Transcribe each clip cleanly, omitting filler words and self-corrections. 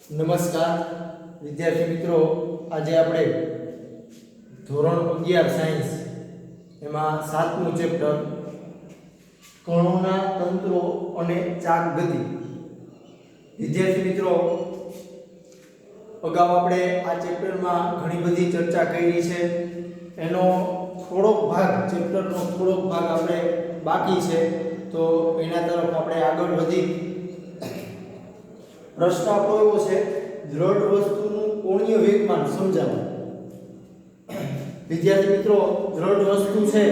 નમસ્કાર વિદ્યાર્થી મિત્રો, આજે આપણે ધોરણ 11 સાયન્સ એમાં 7મું ચેપ્ટર કણોના તંત્રો અને ચાક ગતિ. વિદ્યાર્થી મિત્રો, અગાઉ આપણે આ ચેપ્ટરમાં ઘણી બધી ચર્ચા કરી છે. એનો થોડોક ભાગ, ચેપ્ટરનો થોડોક ભાગ આપણે બાકી છે, તો એના તરફ આપણે આગળ વધી. પ્રશ્ન આપણો એવો છે, દ્રઢ વસ્તુનું કોણીય વેગમાન સમજાવો. વિદ્યાર્થી મિત્રો, દ્રઢ વસ્તુ છે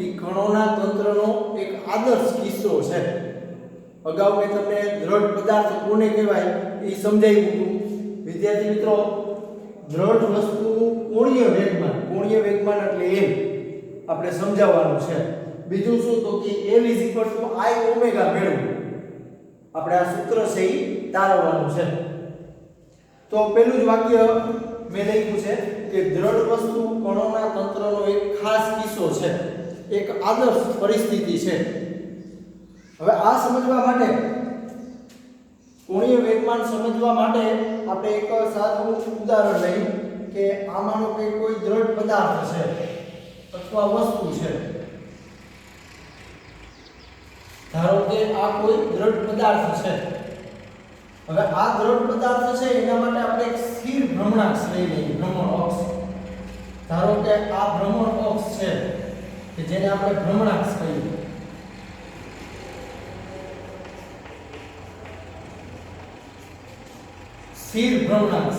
એ કણોના તંત્રનો એક આદર્શ કિસ્સો છે. અગાઉ મેં તમને દ્રઢ પદાર્થ કોને કહેવાય એ સમજાવ્યું હતું. વિદ્યાર્થી મિત્રો, દ્રઢ વસ્તુનું કોણીય વેગમાન એટલે એમ આપણે સમજાવવાનું છે. બીજું શું તો કે L = I ઓમેગા મેળવવું. આપણે આ સૂત્ર છે એ તારવવાનું છે. તો પહેલું જ વાક્ય મેં લખ્યું છે કે દ્રઢ વસ્તુ કણોના તંત્રનો એક ખાસ કિસ્સો છે, એક આદર્શ પરિસ્થિતિ છે. હવે આ સમજવા માટે, કોણીય વેગમાન સમજવા માટે આપણે એક સાદું ઉદાહરણ લઈએ કે આમાંનો કોઈ દ્રઢ પદાર્થ છે અથવા વસ્તુ છે. ધારો કે આ કોઈ દ્રઢ પદાર્થ છે. હવે આ દ્રઢ પદાર્થ છે એના માટે આપણે એક સ્થિર ભ્રમણાંક લઈ લઈએ, ભ્રમણ અક્ષ. ધારો કે આ ભ્રમણ અક્ષ છે કે જેને આપણે ભ્રમણાંક કહીએ. સ્થિર ભ્રમણાંક.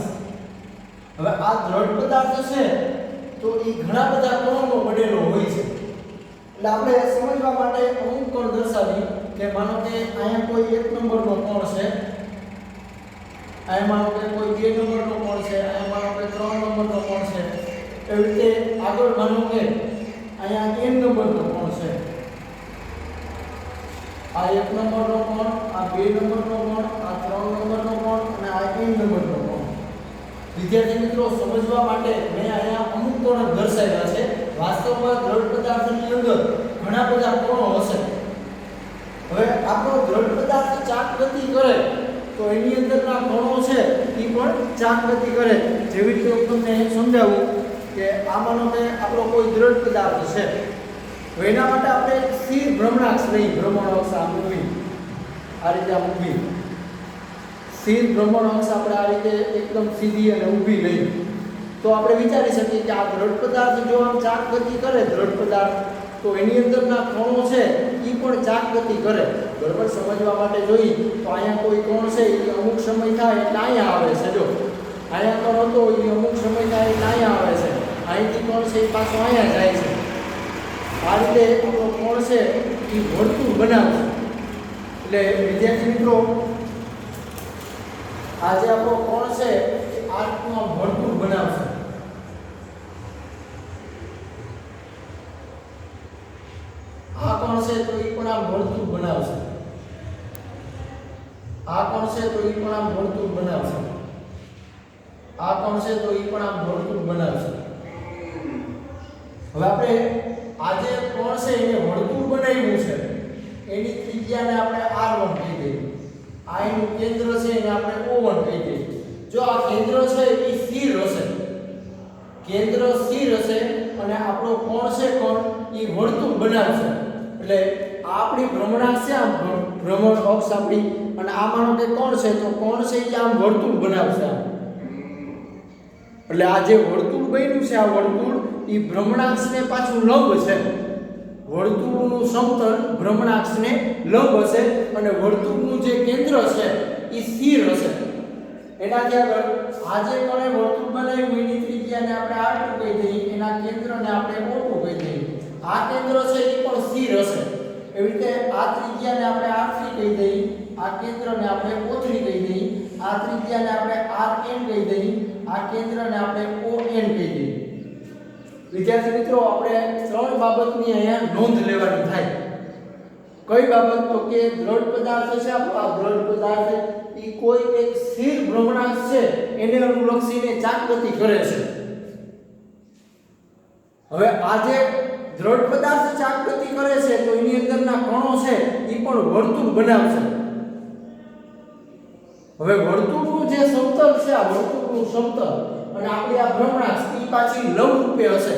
હવે આ દ્રઢ પદાર્થ છે તો એ ઘણા બધા કણોનો બનેલો હોય છે. એટલે આપણે સમજવા માટે અમુક કણ દર્શાવી કે માનો કે અહીંયા કોઈ 1 નંબરનો કણ છે, અહીંયા માનો કે કોઈ 2 નંબરનો કણ છે, અહીંયા માનો કે 3 નંબરનો કણ છે. એવી રીતે આગળ માનો કે અહીંયા n નંબરનો કણ છે. આ 1 નંબરનો કણ, આ 2 નંબરનો કણ, આ 3 નંબરનો કણ અને આ n નંબરનો કણ. વિદ્યાર્થી મિત્રો, સમજવા માટે મેં અહીંયા અમુક કણ દર્શાવ્યા છે. વાસ્તવમાં દ્રઢ પદાર્થની અંદર ઘણા બધા કણો હશે. હવે આપણો દ્રઢ પદાર્થ ચાક ગતિ કરે તો એની અંદરના કણો છે એ પણ ચાક ગતિ કરે. જેવી રીતે હું તમને સમજાવું કે આમાંનો કે આપણો કોઈ દ્રઢ પદાર્થ છે. હવે એના માટે આપણે એક સ્થિર ભ્રમણાંક લઈ, ભ્રમણ અક્ષ આ મૂકી, આ રીતે આ મૂકી. સ્થિર ભ્રમણ અક્ષ આપણે આ રીતે એકદમ સીધી અને ઊભી લઈ તો આપણે વિચારી શકીએ કે આ દ્રઢ પદાર્થ જો આમ ચાક ગતિ કરે, દ્રઢ પદાર્થ, તો એની અંદરના કણો છે એ પણ ચાક ગતિ કરે. બરાબર? સમજવા માટે જોઈએ તો અહીંયા કોઈ કણ છે એ અમુક સમય થાય એટલે અહીંયા આવે છે. જો અહીંયા કણ હતો એ અમુક સમય થાય એટલે અહીંયા આવે છે. અહીંથી કણ છે એ પાછો અહીંયા જાય છે. આ રીતે આપણો કણ છે એ વર્તુળ બનાવશે. એટલે વિદ્યાર્થી મિત્રો, આ જે આપણો કણ છે આ રીતનું વર્તુળ બનાવશે. આ કણ છે તો એ પણ આમ વર્તુળ બનાવશે. આ કણ છે તો એ પણ આમ વર્તુળ બનાવશે. આ કણ છે તો એ પણ આમ વર્તુળ બનાવશે. હવે આપણે આ જે કણ છે એને વર્તુળ બનાવ્યું છે એની ત્રિજ્યાને આપણે r1 કહી દઈએ. આ એનું કેન્દ્ર છે એને આપણે o1 કહી દઈએ. જો આ કેન્દ્ર છે એ સ્થિર હશે, કેન્દ્ર સ્થિર હશે અને આપણો કોણ છે કોણ એ વર્તુળ બનાવશે. એટલે આ આપણી ભ્રમણાંક છે, આમ ભ્રમણ અક્ષ આપણી, અને આ માનો કે કોણ છે તો કોણ છે એ આમ વર્તુળ બનાવશે આમ. એટલે આ જે વર્તુળ બન્યું છે, આ વર્તુળ એ ભ્રમણાંકને પાછું લંબ છે. વર્તુળનું સમતલ ભ્રમણાંકને લંબ હશે અને વર્તુળનું જે કેન્દ્ર છે એ સ્થિર હશે. એનાથી આગળ આ જે કણે વર્તુળ બનાવ્યું એની ત્રિજ્યાને આપણે r2 કહી દઈએ, એના કેન્દ્રને આપણે o2 કહી દઈએ. આ કેન્દ્ર છે એ પણ સ્થિર હશે. એવી રીતે આ ત્રિજ્યાને આપણે r3 કહી દઈએ, આ કેન્દ્રને આપણે o3 કહી દઈએ, આ ત્રિજ્યાને આપણે rn કહી દઈએ, આ કેન્દ્રને આપણે on કહી દઈએ. વિદ્યાર્થી મિત્રો, આપણે 3 બાબતની અહીંયા નોંધ લેવાની થાય. કઈ બાબત તો કે દ્રઢ પદાર્થ છે આપણો, આ દ્રઢ પદાર્થ એ કોઈ એક સ્થિર ભ્રમણાંક છે એને અનુલક્ષીને ચાક ગતિ કરે છે. હવે આ જે દ્રઢ પદાર્થ ચાક ગતિ કરે છે તો એની અંદરના કણો છે એ પણ વર્તુળ બનાવશે. હવે વર્તુળનું જે સમતલ છે, આ વર્તુળનું સમતલ અને આપણી આ ભ્રમણાક્ષ એ પાછી લંબરૂપે હશે.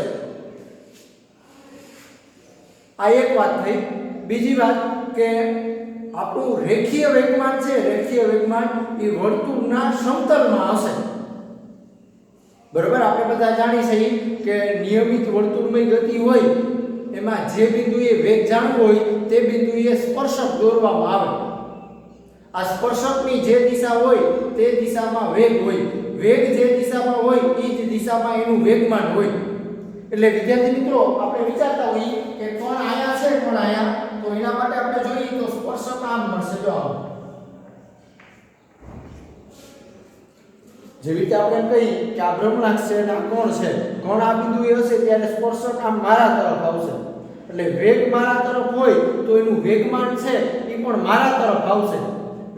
આ એક વાત થઈ. બીજી વાત કે આપણું રેખીય વેગમાન છે, રેખીય વેગમાન એ વર્તુળના સમતલમાં હશે. બરાબર, આપણે બધા જાણી છીએ કે નિયમિત વર્તુળમય ગતિ હોય એમાં જે બિંદુએ વેગ જાણવો હોય તે બિંદુએ સ્પર્શક દોરવામાં આવે. આ સ્પર્શકની જે દિશા હોય તે દિશામાં વેગ હોય, વેગ જે દિશામાં હોય એ જ દિશામાં એનું વેગમાન હોય. એટલે વિદ્યાર્થી મિત્રો, આપણે વિચારતા હોઈએ કે કોણ આયા છે, કોણ આયા, તો એના માટે આપણે જોઈએ તો સ્પર્શક આમ મળશે. જો આમ જેવી રીતે આપણે કહી કે આ ભ્રમણાક્ષ છે અને આ કોણ છે, કોણ આ બિંદુએ હશે ત્યારે સ્પર્શક આમ મારા તરફ આવશે. એટલે વેગ મારા તરફ હોય તો એનું વેગમાન છે એ પણ મારા તરફ આવશે.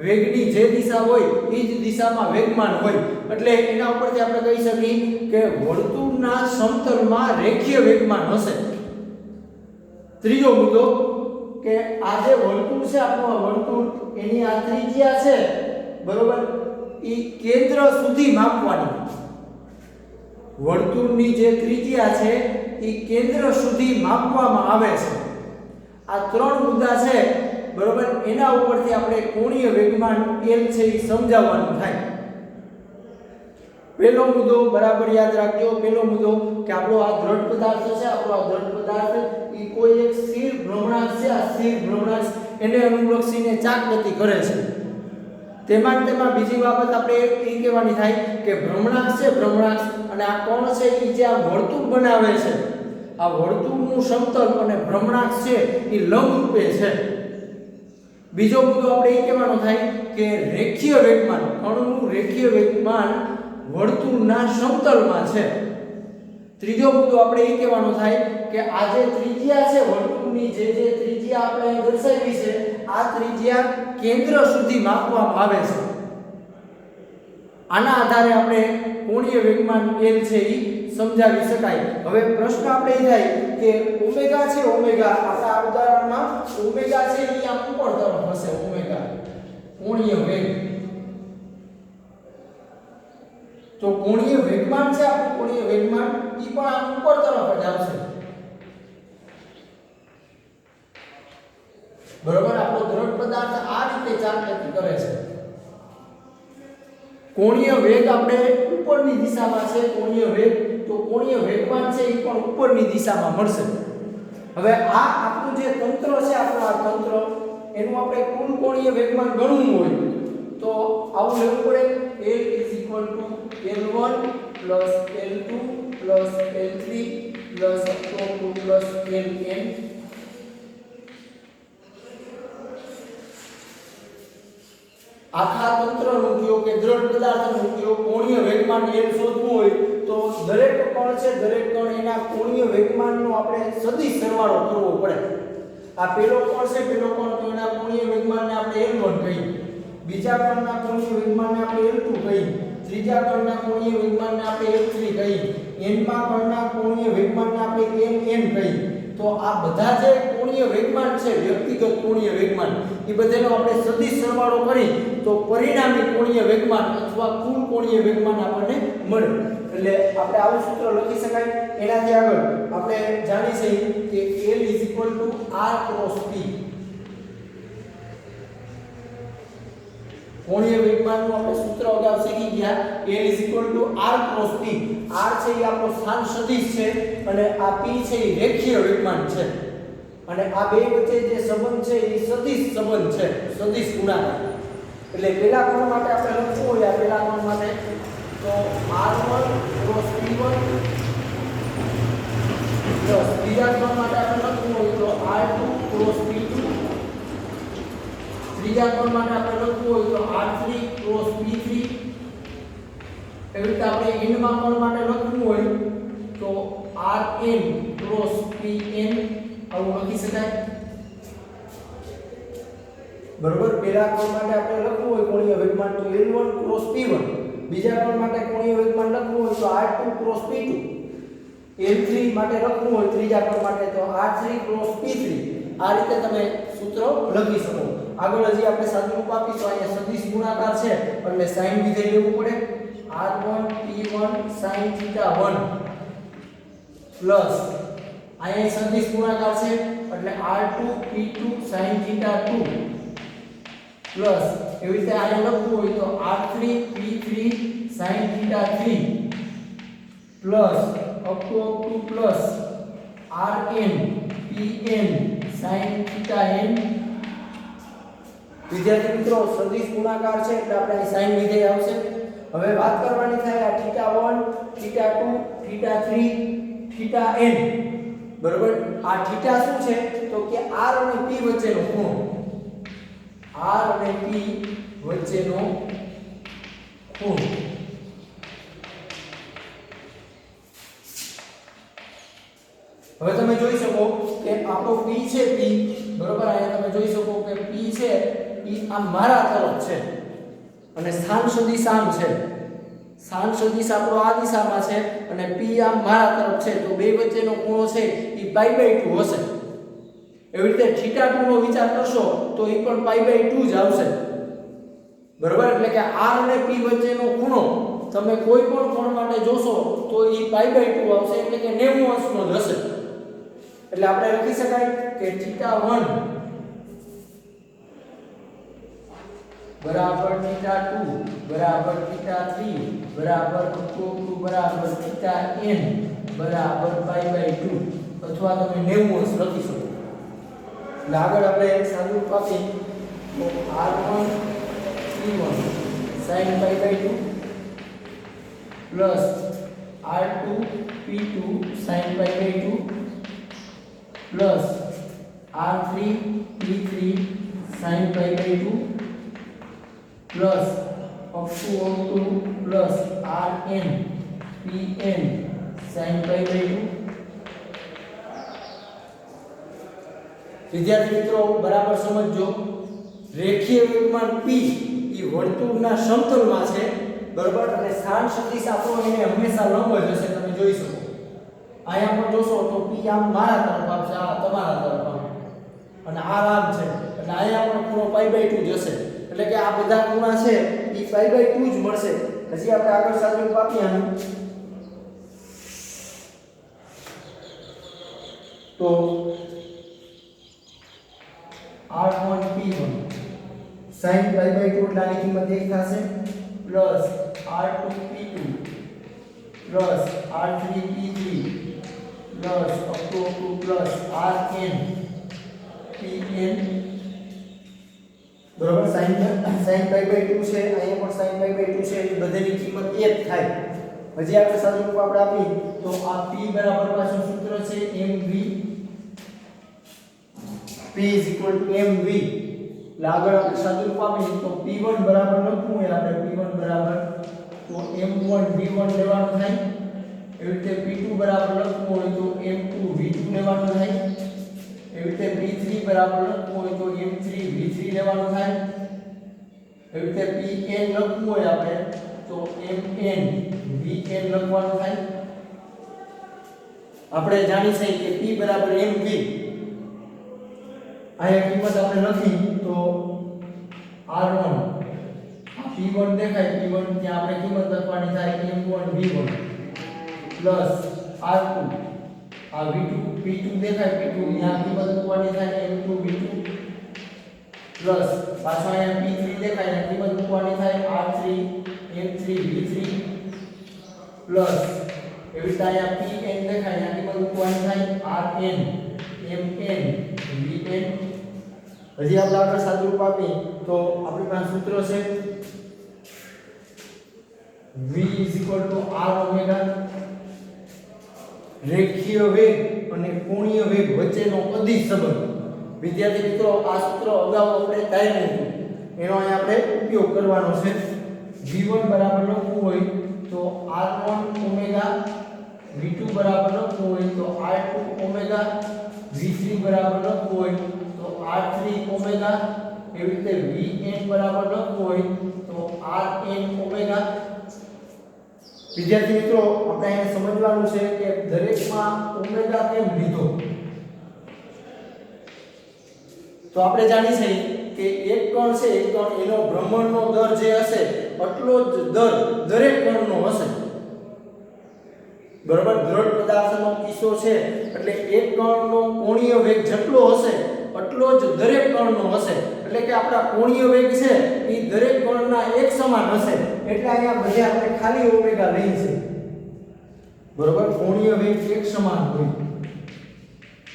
વેગની જે દિશા હોય એ જ દિશામાં વેગમાન હોય. એટલે એના ઉપરથી આપણે કહી શકીએ કે વર્તુળના સમતલમાં રેખીય વેગમાન હશે. ત્રીજો મુદ્દો કે આ જે વર્તુળ છે, આપણું આ વર્તુળ, એની આ ત્રિજ્યા છે, બરોબર, એ કેન્દ્ર સુધી માપવાની. વર્તુળની જે ત્રિજ્યા છે એ કેન્દ્ર સુધી માપવામાં આવે છે. આ ત્રણ મુદ્દા છે, બરોબર, એના ઉપરથી આપણે કોણીય વેગમાન L છે એ સમજાવવાનું થાય. પહેલો મુદ્દો બરાબર યાદ રાખજો. પહેલો મુદ્દો કે આપણો આ દ્રઢ પદાર્થ છે, આપણો આ દ્રઢ પદાર્થ એ કોઈ એક સ્થિર ભ્રમણાંક છે. આ સ્થિર ભ્રમણાંક એને અનુલક્ષીને ચાકગતિ કરે છે. તેમાં બીજી બાબત આપણે એ કહેવાની થાય કે ભ્રમણાંક છે, ભ્રમણાંક અને આ કોણ છે એ જે આ વર્તુળ બનાવે છે, આ વર્તુળનું સમતલ અને ભ્રમણાંક છે એ લંબરૂપે છે. બીજો મુદ્દો આપણે એ કહેવાનો થાય કે રેખીય વેગમાન, કણનું રેખીય વેગમાન વર્તુળના સમતલમાં છે. ત્રીજો મુદ્દો આપણે એ કહેવાનો થાય કે આ જે ત્રિજ્યા છે, વર્તુળની જે ત્રિજ્યા આપણે દર્શાવી છે, આ ત્રિજ્યા કેન્દ્ર સુધી માપવામાં આવે છે. આના આધારે આપણે કોણીય વેગમાન L છે એ સમજાવી શકાય. હવે પ્રશ્ન આપણે એ થાય કે ઓમેગા છે, ઓમેગા આપણા આ ઉદાહરણમાં ઓમેગા છે એ આમ ઉપર તરફ હશે. ઓમેગા કોણીય વેગ, તો કોણીય વેગમાન છે, આપણું કોણીય વેગમાન એ પણ આમ ઉપર તરફ જ આવશે. બરોબર, આપણો દ્રઢ પદાર્થ આ રીતે ચાલગતિ કરે છે. કોણીય વેગ આપણે ઉપરની દિશામાં છે, કોણીય વેગ, તો કોણીય વેગમાન છે એ પણ ઉપરની દિશામાં મળશે. હવે આ આપણું જે તંત્ર છે, આપણું આ તંત્ર, એનું આપણે કુલ કોણીય વેગમાન ગણવું હોય તો આવું લેવું પડે. L L1 L2 L3 L2 Ln. આખા તંત્રનો ઉપયોગ કે દ્રઢ પદાર્થનો ઉપયોગ કોણીય વેગમાન L શોધવું હોય તો દરેક કણ છે, દરેક કણ એના કોણીય વેગમાનનો આપણે સદિશ સરવાળો કરવો પડે. આ પહેલો કણ છે, પહેલો કણ, તો એના કોણીય વેગમાનને આપણે L1 કહીએ. બીજા કણના કોણીય વેગમાનને આપણે L2 કહીએ. ત્રીજા કણના કોણીય વેગમાનને આપણે L3 કહીએ. nમા કણના કોણીય વેગમાનને આપણે Ln કહીએ. તો આ બધા જે કોણીય વેગમાન છે, વ્યક્તિગત કોણીય વેગમાન, એ બધાનો આપણે સદિશ સરવાળો કરી તો પરિણામી કોણીય વેગમાન અથવા કુલ કોણીય વેગમાન આપણને મળે. એટલે આપણે આવું સૂત્ર લખી શકાય. એનાથી આગળ આપણે જાણી છીએ કે L r ક્રોસ p. કોણીય વેગમાનનું આપણે સૂત્ર અગાઉ શીખી ગયા. L r cross p. r છે એ આપણો સ્થાન સદિશ છે અને આ p છે એ રેખીય વેગમાન છે. અને આ બે વચ્ચે જે સંબંધ છે એ સદિશ સંબંધ છે, સદિશ ગુણાકાર. એટલે પહેલા કોણ માટે આપણે લખવું હોય, આ પહેલા કોણ માટે તો r1 ક્રોસ p1 પ્લસ બીજા કોણ માટે આપણે લખવું હોય તો r2 ક્રોસ p2, ત્રીજા કોણ માટે આપણે લખવું હોય તો r3 ક્રોસ p3. એવી રીતે આપણે n માં કોણ માટે લખવું હોય તો rn ક્રોસ pn આવું લખી શકાય. બરોબર, પહેલા કોણ માટે આપણે લખવું હોય કોણીય વેગમાન તો L1 ક્રોસ p1, બીજા કોણ માટે કોણીય વેગમાન લખવું હોય તો r2 ક્રોસ p2, L3 માટે લખવું હોય ત્રીજા કોણ માટે તો r3 ક્રોસ p3, આ રીતે તમે સૂત્ર લખી શકો. આગળ હજી આપણે સાદુરૂપ આપીશું. અહીંયા સદિશ ગુણાકાર છે એટલે sin વિધેય લેવું પડે. r1 p1 sin θ1 પ્લસ અહીંયા સદિશ ગુણાકાર છે એટલે r2 p2 sin θ2 પ્લસ એવી રીતે અહીંયા લખવું હોય તો r3 p3 sin θ3 plus up to plus rn pn sin θn. વિદ્યાર્થી મિત્રો સદિશ ગુણાકાર છે એટલે આપણે અહીં sin વિધેય આવશે. હવે વાત કરવાની થાય આ θ1 θ2 θ3 θn બરોબર. આ θ શું છે તો કે r અને p વચ્ચેનો ખૂણો, r અને p વચ્ચેનો ખૂણો. હવે તમે જોઈ શકો કે આપણો p છે p બરોબર. અહીંયા તમે જોઈ શકો કે p છે એ આ મારા તરફ છે અને સ્થાન સદિશ આમ છે. સ્થાન સદિશ આપણો આ દિશામાં છે અને p આમ મારા તરફ છે તો બે વચ્ચેનો ખૂણો છે એ π/2 હશે. એવી રીતે θ2 નો વિચાર કરશો તો એ પણ π/2 જ આવશે બરોબર. એટલે કે r અને p વચ્ચેનો ખૂણો તમે કોઈ પણ કોણ માટે જોશો તો એ π/2 આવશે એટલે કે 90 અંશનો જ હશે. એટલે આપણે લખી શકાય કે θ1 બરાબર θ2 બરાબર θ3 બરાબર √2 બરાબર θn બરાબર π/2 અથવા તમે 90 અંશ લખી શકો. એટલે આગળ આપણે સાદુરૂપ આપીએ તો r1 p1 sin π/2 plus r2 p2 sin π/2 plus r3 p3 sin π/2 plus up to plus rn pn sin π/2. વિદ્યાર્થી મિત્રો બરાબર સમજજો. રેખીય વેગમાન p એ વર્તુળના સમતલમાં છે બરાબર અને સ્થાન સદિશ આપણો એને હંમેશા લંબ જ હશે. તમે જોઈ શકો અહીંયા પણ જોશો તો p આમ મારા તરફ આવશે, આ તમારા તરફ આવશે અને આ આમ છે એટલે અહીંયા પણ ખૂણો π/2 જ હશે. એટલે કે આ બધા ખૂણા છે એ π/2 જ મળશે. હજી આપણે આગળ સાદુરૂપ આપીએ આનું તો r1 p1 sin π/2 એટલે આની કિંમત 1 થશે plus r2 p2 plus r3 p3 plus up to plus rn pn बराबर sin π/2 છે. અહીંયા પણ sin π/2 છે એટલે બધાની કિંમત 1 થાય. હજી આપણે સાદુરૂપ આપણે આપી તો આ p બરાબર પાછું સૂત્ર છે mv p mv. એટલે આગળ આપણે સાદુરૂપ આપીએ તો p1 બરાબર લખવું હોય આપણે p1 બરાબર તો m1 v1 લેવાનું થાય. એવી રીતે p2 બરાબર લખવું હોય તો m2 v2 લેવાનું થાય. એવી રીતે p3 બરાબર લખવું હોય તો m3 v3 લેવાનું થાય. એવી રીતે pn લખવું હોય આપણે તો mn vn લખવાનું થાય. આપણે જાણી છે કે p બરાબર mv. આયા કિંમત આપણે લખી તો r1 આ p1 દેખાય p1 ત્યાં આપણે કિંમત લખવાની થાય m1 v1 प्लस r2 આ v2 p2 દેખાય p2 અહીંયા કિંમત મૂકવાની થાય m2 v2 પ્લસ પાછો અહીંયા p3 દેખાય અહીંયા કિંમત મૂકવાની થાય r3 m3 v3 પ્લસ એવી રીતે અહીંયા pn દેખાય અહીંયા કિંમત મૂકવાની થાય rn mn vn. હજી આપણે આગળ સાદુરૂપ આપીએ તો આપણી પાસે સૂત્ર છે v r ઓમેગા. રેખીય વેગ અને કોણીય વેગ વચ્ચેનો અદિશ સંબંધ. વિદ્યાર્થી મિત્રો આ સૂત્ર અગાઉ આપણે કાઢ્યું હતું એનો અહીં આપણે ઉપયોગ કરવાનો છે. v1 બરાબર લખવું હોય તો r1 ઓમેગા, v2 બરાબર લખવું હોય તો r2 ઓમેગા, v3 બરાબર લખવું હોય તો r3 ઓમેગા. એવી રીતે vn બરાબર લખવું હોય તો rn ઓમેગા. વિદ્યાર્થી મિત્રો આપણે એને સમજવાનું છે કે દરેકમાં ઓમેગા કેમ લીધો. તો આપણે જાણી છીએ કે એક કણ છે એક કણ એનો ભ્રમણનો દર જે હશે એટલો જ દર દરેક કણનો હશે બરાબર દ્રઢ પદાર્થનો કિસ્સો છે એટલે એક કણનો કોણીય વેગ જેટલો હશે એટલો જ દરેક કણનો હશે એટલે કે આપણા કોણીય વેગ છે એ દરેક કણના એક સમાન હશે એટલે અહીંયા બધે આપણે ખાલી ઓમેગા લઈએ છે બરાબર કોણીય વેગ એક સમાન હોય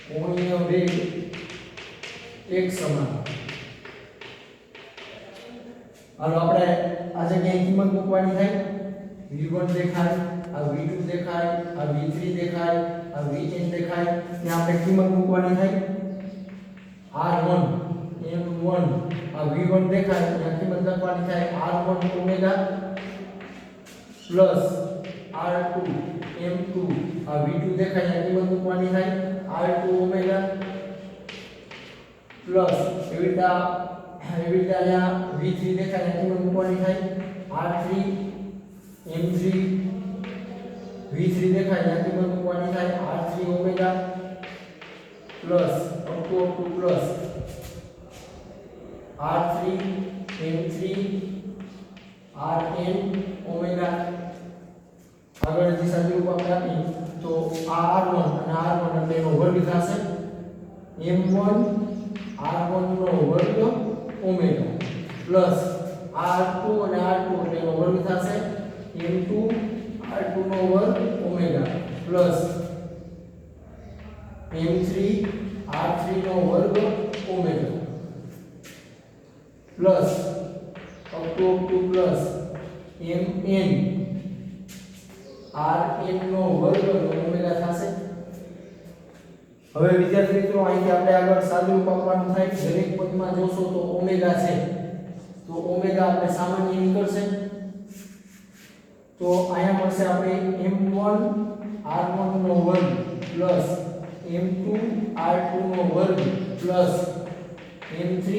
કોણીય વેગ એક સમાન હાલો આપણે આ જગ્યાએ કિંમત મૂકવાની થાય v1 દેખાય આ v2 દેખાય આ v3 દેખાય આ v10 દેખાય ને આપણે કિંમત મૂકવાની થાય r1 m1 આ v1 દેખાય ને કિંમત લખવાની થાય r1 omega plus r2 m2 આ v2 દેખાય ને કિંમત મૂકવાની થાય r2 ઓમેગા પ્લસ એવી રીતે અહીંયા v3 દેખાય ને કિંમત મૂકવાની થાય r3 m3 v3 દેખાય ને કિંમત મૂકવાની થાય r3 omega plus up to plus r3 m3 rn omega આગળ દિશા રૂપ આપણે આપી તો આ r1 અને r1 એટલે એનો વર્ગ થશે m1 r1 નો વર્ગ ઓમેગા પ્લસ r2 અને r2 એટલે એનો વર્ગ થશે m2 r2 નો વર્ગ ઓમેગા પ્લસ m3 r3 નો વર્ગ omega plus up to plus mn rn નો વર્ગ ઓમેગા થશે હવે વિદ્યાર્થી મિત્રો અહીંથી આપણે આગળ સાદું રૂપ આપવાનું થાય દરેક પદમાં જોશો તો ઓમેગા છે તો ઓમેગા આપણે સામાન્ય નીકળશે તો અહીંયા મળશે આપણે m1 r1 નો વર્ગ પ્લસ m2 r2 નો વર્ગ પ્લસ m3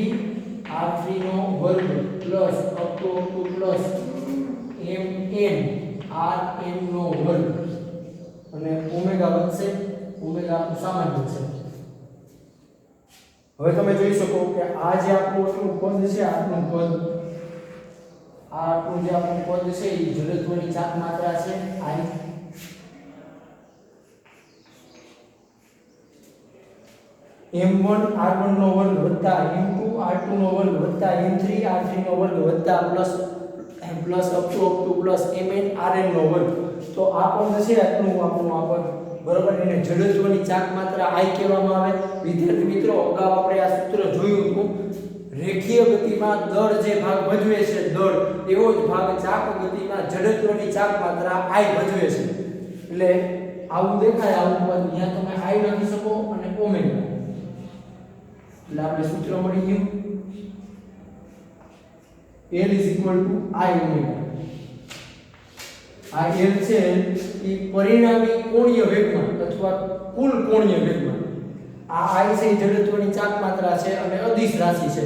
r3 નો વર્ગ plus up to plus mn rn નો વર્ગ અને ઓમેગા વધશે ઓમેગા આપણું સામાન્ય છે હવે તમે જોઈ શકો કે આ જે આપણું પદ છે આપણું પદ આ આપણું જે આપણું પદ છે એ જડત્વની ચાક માત્રા છે i m1 r1 નો વર્ગ વત્તા m2 r2 નો વર્ગ વત્તા m3 r3 નો વર્ગ વત્તા plus up to plus mn rn નો વર્ગ તો આ પદ છે આપણું આ પદ બરોબર એને જડત્વની ચાક માત્રા i કહેવામાં આવે વિદ્યાર્થી મિત્રો અગાઉ આપણે આ સૂત્ર જોયું હતું રેખીય ગતિમાં દળ જે ભાગ ભજવે છે દળ એવો જ ભાગ ચાક ગતિમાં જડત્વની ચાક માત્રા i ભજવે છે એટલે આવું દેખાય આવું પદ અહીંયા તમે i લખી શકો અને ઓમેગા એટલે આપણે સૂત્ર મળી ગયું L is equal to I omega આ L છે એ પરિણામી કોણીય વેગમાં અથવા કુલ કોણીય વેગમાં આ I છે જડત્વની ચાક માત્રા છે અને અદિશ રાશિ છે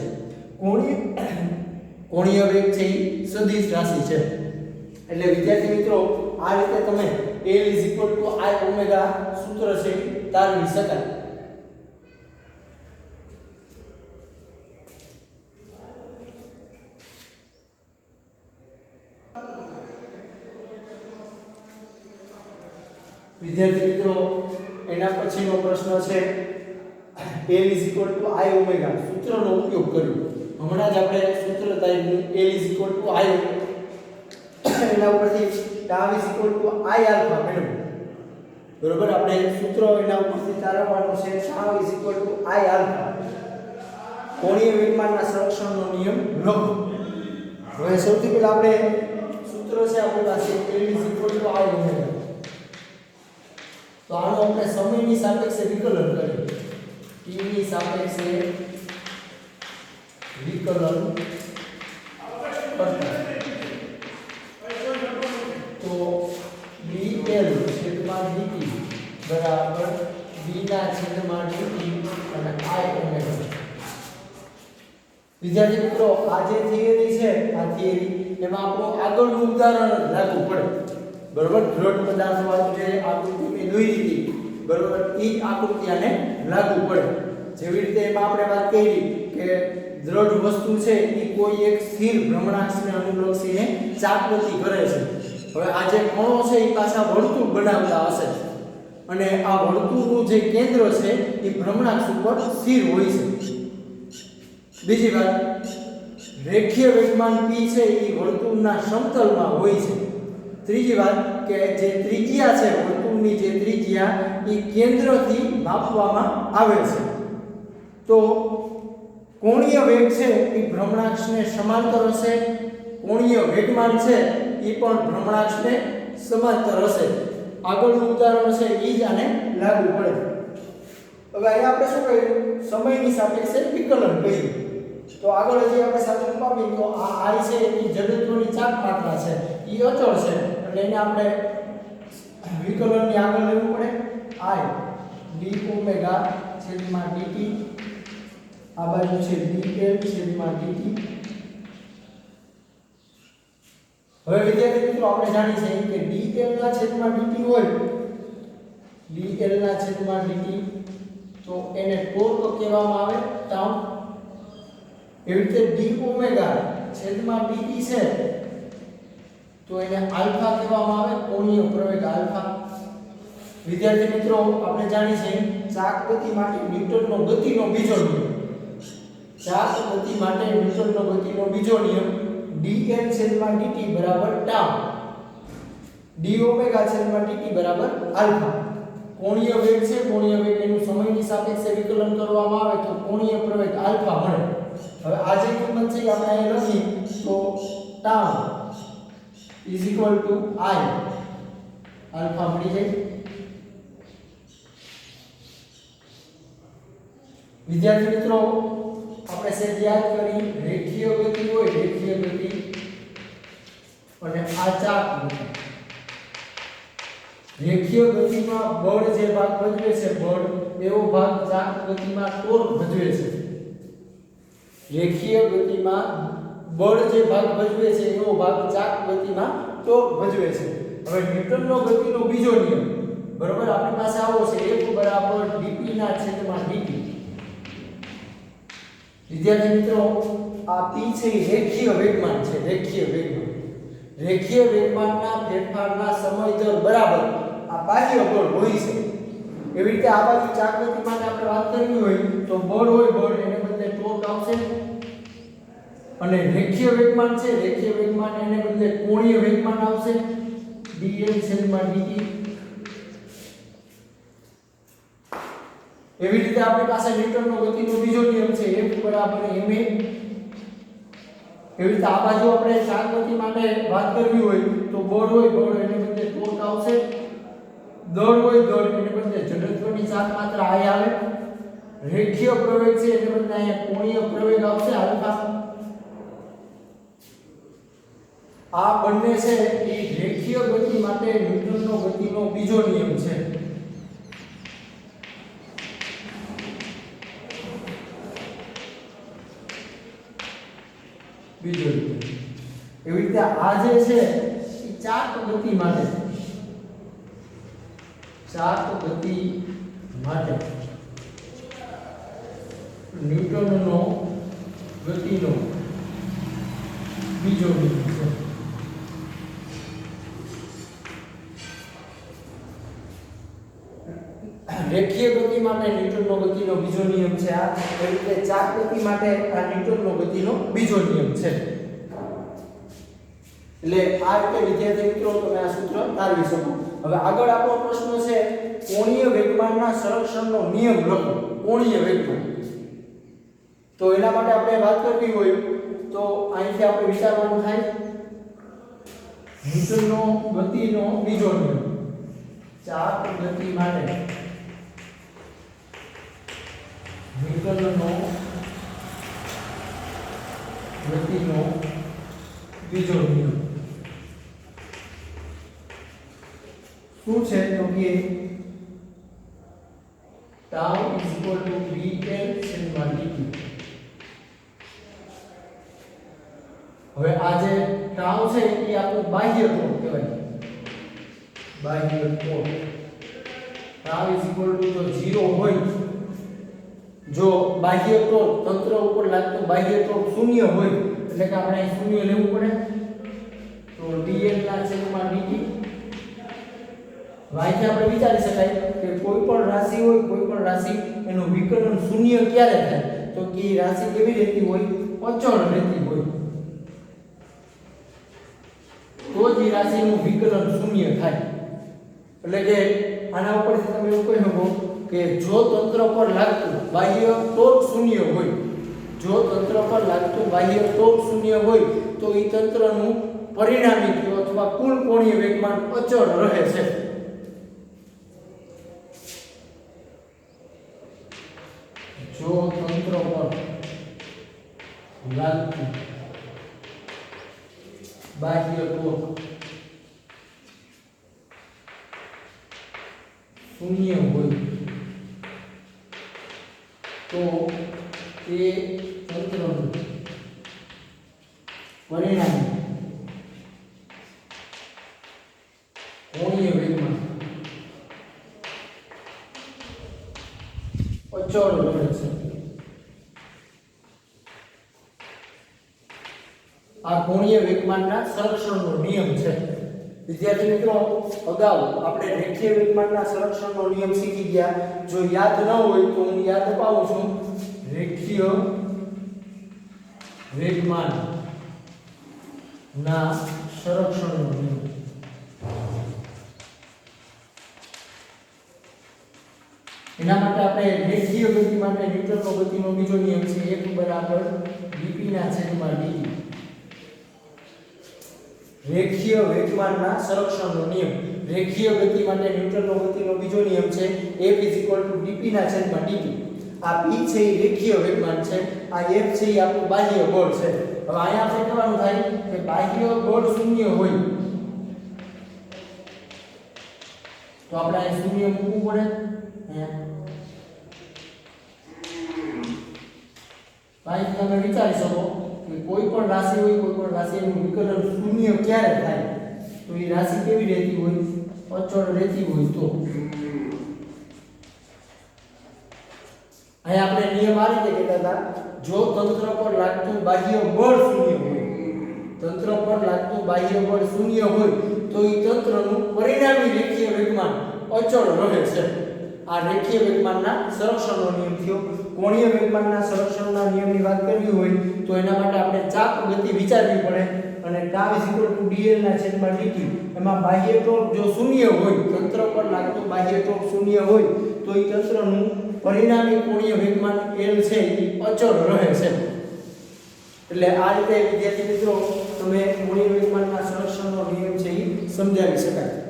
કોણીય વેગ છે એ સદિશ રાશિ છે એટલે વિદ્યાર્થી મિત્રો આ રીતે તમે L is equal to I omega સૂત્ર છે તારવી શકાય વિદ્યાર્થી મિત્રો એના પછીનો પ્રશ્ન છે L is equal to I omega સૂત્રનો ઉપયોગ કર્યો હમણાં જ આપણે સૂત્ર તાર્યું L is equal to I એના ઉપરથી tau is equal to I alpha મેળવ્યું બરોબર આપણે સૂત્ર એના ઉપરથી તારવવાનું છે tau is equal to I alpha કોણીય વેગમાનના સંરક્ષણનો નિયમ લખો હવે સૌથી પહેલા આપણે સૂત્ર છે આપણી પાસે L is equal to I omega તો આનો આપણે સમયની સાપેક્ષે વિકલન કરીએ t ની સાપેક્ષે વિકલન કરતા તો dl છેદમાં dt બરાબર v ના છેદમાં dt અને I ઓમેગા વિદ્યાર્થી મિત્રો આ જે થિયરી છે આ થિયરી એમાં આપણું આગળનું ઉદાહરણ લાગુ પડે બરોબર દ્રઢ પદાર્થ વાળું જે આકૃતિ મેં દોરી હતી બરોબર એ જ આકૃતિ આને લાગુ પડે જેવી રીતે એમાં આપણે વાત કરી કે કે દ્રઢ વસ્તુ છે એ કોઈ એક સ્થિર ભ્રમણાક્ષને અનુલક્ષીને ચાકગતિ કરે છે. હવે આ જે કણો છે એ પાછા વર્તુળ બનાવતા હશે અને આ વર્તુળનું જે કેન્દ્ર છે એ ભ્રમણાક્ષ ઉપર સ્થિર હોય છે. બીજી વાત, રેખીય વેગમાન p છે એ વર્તુળના સમતલમાં હોય છે. ત્રીજી વાત કે જે ત્રિજ્યા છે વર્તુળની જે ત્રિજ્યા એ કેન્દ્રથી માપવામાં આવે છે. તો કોણીય વેગ છે એ ભ્રમણાક્ષને સમાંતર હશે, કોણીય વેગમાન છે એ પણ ભ્રમણાક્ષને સમાંતર હશે. આગળનું ઉદાહરણ છે એ જ આને લાગુ પડે. હવે અહીંયા આપણે શું કર્યું? સમયની સાપેક્ષે વિકલન કર્યું. તો આગળ હજી આપણે સાચું પામીએ તો આ I છે એની જડત્વની ચાક માત્રા છે એ અચળ છે એટલે એને આપણે વિકલનની આગળ લેવું પડે. I d ઓમેગા છેદમાં dt, આ બાજુ છે dl છેદમાં dt. હવે વિદ્યાર્થી મિત્રો આપણે જાણીએ છીએ કે dl ના છેદમાં dt હોય, dl ના છેદમાં dt તો એને ટોર્ક કહેવામાં આવે, ટાઉ. એવી રીતે d ઓમેગા છેદમાં dt છે તો એને આલ્ફા કહેવામાં આવે, કોણીય પ્રવેગ આલ્ફા. વિદ્યાર્થી મિત્રો આપણે જાણીએ છીએ ચાક ગતિ માટે ન્યૂટનનો ગતિનો બીજો નિયમ. ચાક ગતિ માટે ન્યૂટનનો ગતિનો બીજો નિયમ dn છેદમાં dt બરાબર ટાઉ, d ઓમેગા છેદમાં dt બરાબર આલ્ફા. કોણીય વેગ છે, કોણીય વેગ એનું સમયની સાપેક્ષે વિકલન કરવામાં આવે તો કોણીય પ્રવેગ આલ્ફા મળે. હવે આ જે કિંમત છે આપણે અહીં લખી તો tau is equal to I alpha મળી જાય. વિદ્યાર્થી મિત્રો આપણે સેજ યાદ કરી, રેખીય ગતિ હોય, રેખીય ગતિ અને આ ચાક ગતિ. રેખીય ગતિમાં બળ જે ભાગ ભજવે છે બળ, એવો ભાગ ચાક ગતિમાં ટોર્ક ભજવે છે. રેખીય ગતિમાં બળ જે ભાગ ભજવે છે એવો ભાગ ચાક ગતિમાં ટોર્ક ભજવે છે. હવે ન્યૂટનનો ગતિનો બીજો નિયમ બરોબર આપણી પાસે આવો છે F બરાબર dp ના છેદમાં dt. વિદ્યાર્થી મિત્રો આ p છે એ રેખીય વેગમાન છે, રેખીય વેગમાન. રેખીય વેગમાનના ફેરફારના સમય દર બરાબર આ બાહ્ય બળ હોય છે. એવી રીતે આ બાજુ ચાક ગતિ માટે આપણે વાત કરવી હોય તો બળ હોય, બળ એને બદલે ટોર્ક આવશે. અને રેખીય વેગમાન છે, રેખીય વેગમાન એને બદલે કોણીય વેગમાન આવશે, dl છેદમાં dt. એવી રીતે આપણી પાસે ન્યૂટનનો ગતિનો બીજો નિયમ છે F બરાબર ma. એવી રીતે આ બાજુ આપણે ચાક ગતિ માટે વાત કરવી હોય તો બળ હોય, બળ એને બદલે ટોર્ક આવશે. દળ હોય, દળ એને બદલે જડત્વની ચાક માત્રા I આવે. રેખીય પ્રવેગ છે એને બદલે અહીંયા કોણીય પ્રવેગ આવશે આલ્ફા. આ બંને છે એ રેખીય ગતિ માટે ન્યૂટનનો ગતિનો બીજો નિયમ છે. બીજો નિયમ. એવી રીતે આ જે છે એ ચાક ગતિ માટે, ચાક ગતિ માટે ન્યૂટનનો ગતિનો બીજો નિયમ છે. રેખીય ગતિ માટે ન્યૂટનનો ગતિનો બીજો નિયમ છે આ. એ રીતે ચાક ગતિ માટે આ ન્યૂટનનો ગતિનો બીજો નિયમ છે. એટલે આ રીતે વિદ્યાર્થી મિત્રો તમે આ સૂત્ર તારવી શકો. હવે આગળ આપણો પ્રશ્ન છે કોણીય વેગમાનના સંરક્ષણનો નિયમ લખો. કોણીય વેગમાન તો એના માટે આપણે વાત કરવી હોય તો અહીંથી આપણે વિચારવાનું થાય ન્યૂટનનો ગતિનો બીજો નિયમ. ચાક ગતિ માટે ન્યૂટનનો ગતિનો બીજો નિયમ શું છે તો કે tau is equal to dl છેદમાં dt. હવે આ જે tau છે એ આપણું બાહ્ય ટોર્ક કહેવાય, બાહ્ય torque. tau is equal to જો 0 હોય, જો બાહ્ય ટોર્ક તંત્ર ઉપર લાગતું બાહ્ય ટોર્ક શૂન્ય હોય એટલે કે આપણે અહીં શૂન્ય લેવું પડે તો dl ના છેદમાં dt વાયથી આપણે વિચારી શકાય કે કોઈ પણ રાશિ હોય કોઈ પણ રાશિ એનું વિકલન શૂન્ય ક્યારે થાય તો કે રાશિ કેવી રહેતી હોય અચળ રહેતી હોય તો જ રાશિનું વિકલન શૂન્ય થાય એટલે કે આના ઉપરથી તમે એવું કહી શકો કે જો તંત્ર પર લાગતું બાહ્ય ટોર્ક શૂન્ય હોય જો તંત્ર પર લાગતું બાહ્ય ટોર્ક શૂન્ય હોય તો એ તંત્રનું પરિણામી અથવા કુલ કોણીય વેગમાન અચળ રહે છે જો તંત્ર પર લાગતું બાહ્ય ટોર્ક શૂન્ય હોય તો તે તંત્રનું પરિણામી કોણીય વેગમાન અચળ રહે છે આ કોણીય વેગમાનના સંરક્ષણનો નિયમ છે વિદ્યાર્થી મિત્રો અગાઉ આપણે રેખીય વેગમાનના સંરક્ષણનો નિયમ શીખી ગયા જો યાદ ન હોય તો હું યાદ અપાવું છું રેખીય વેગમાન ના સંરક્ષણનો નિયમ એના માટે આપણે રેખીય ગતિ માટે ન્યૂટનનો ગતિનો બીજો નિયમ છે F બરાબર dp ના છેદમાં dt રેખીય વેગમાનના સંરક્ષણનો નિયમ રેખીય ગતિ માટે ન્યૂટનનો ગતિનો બીજો નિયમ છે F dp ના છેદમાં dt આ p છે એ રેખીય વેગમાન છે આ F છે એ આપણું બાહ્ય બળ છે હવે અહીંયા આપણે કહેવાનું થાય કે બાહ્ય બળ શૂન્ય હોય તો આપણે અહીં શૂન્ય મૂકવું પડે ભાઈ તમે વિચારી શકો કે કોઈ પણ રાશિ હોય કોઈ પણ રાશિનું વિકલન શૂન્ય ક્યારે થાય તો એ રાશિ કેવી રહેતી હોય અચળ રહેતી હોય તો અહીં આપણે નિયમ આ રીતે કહેતા હતા જો તંત્ર પર લાગતું બાહ્ય બળ શૂન્ય હોય તંત્ર પર લાગતું બાહ્ય બળ શૂન્ય હોય તો એ તંત્રનું પરિણામી રેખીય વેગમાન અચળ રહે છે આ રેખીય વેગમાનના સંરક્ષણનો નિયમ થયો કોણીય વેગમાનના સંરક્ષણના નિયમની વાત કરવી હોય તો એના માટે આપણે ચાપ ગતિ વિચારવી પડે અને τ dl ના છેદમાં dt એમાં બાહ્ય ટોર્ક જો શૂન્ય હોય તંત્ર પર લાગતો બાહ્ય ટોર્ક શૂન્ય હોય તો એ તંત્રનું પરિણામી કોણીય વેગમાન l છે એ અચળ રહે છે એટલે આ રીતે વિદ્યાર્થી મિત્રો તમે કોણીય વેગમાનના સંરક્ષણનો નિયમ છે એ સમજાવી શકાય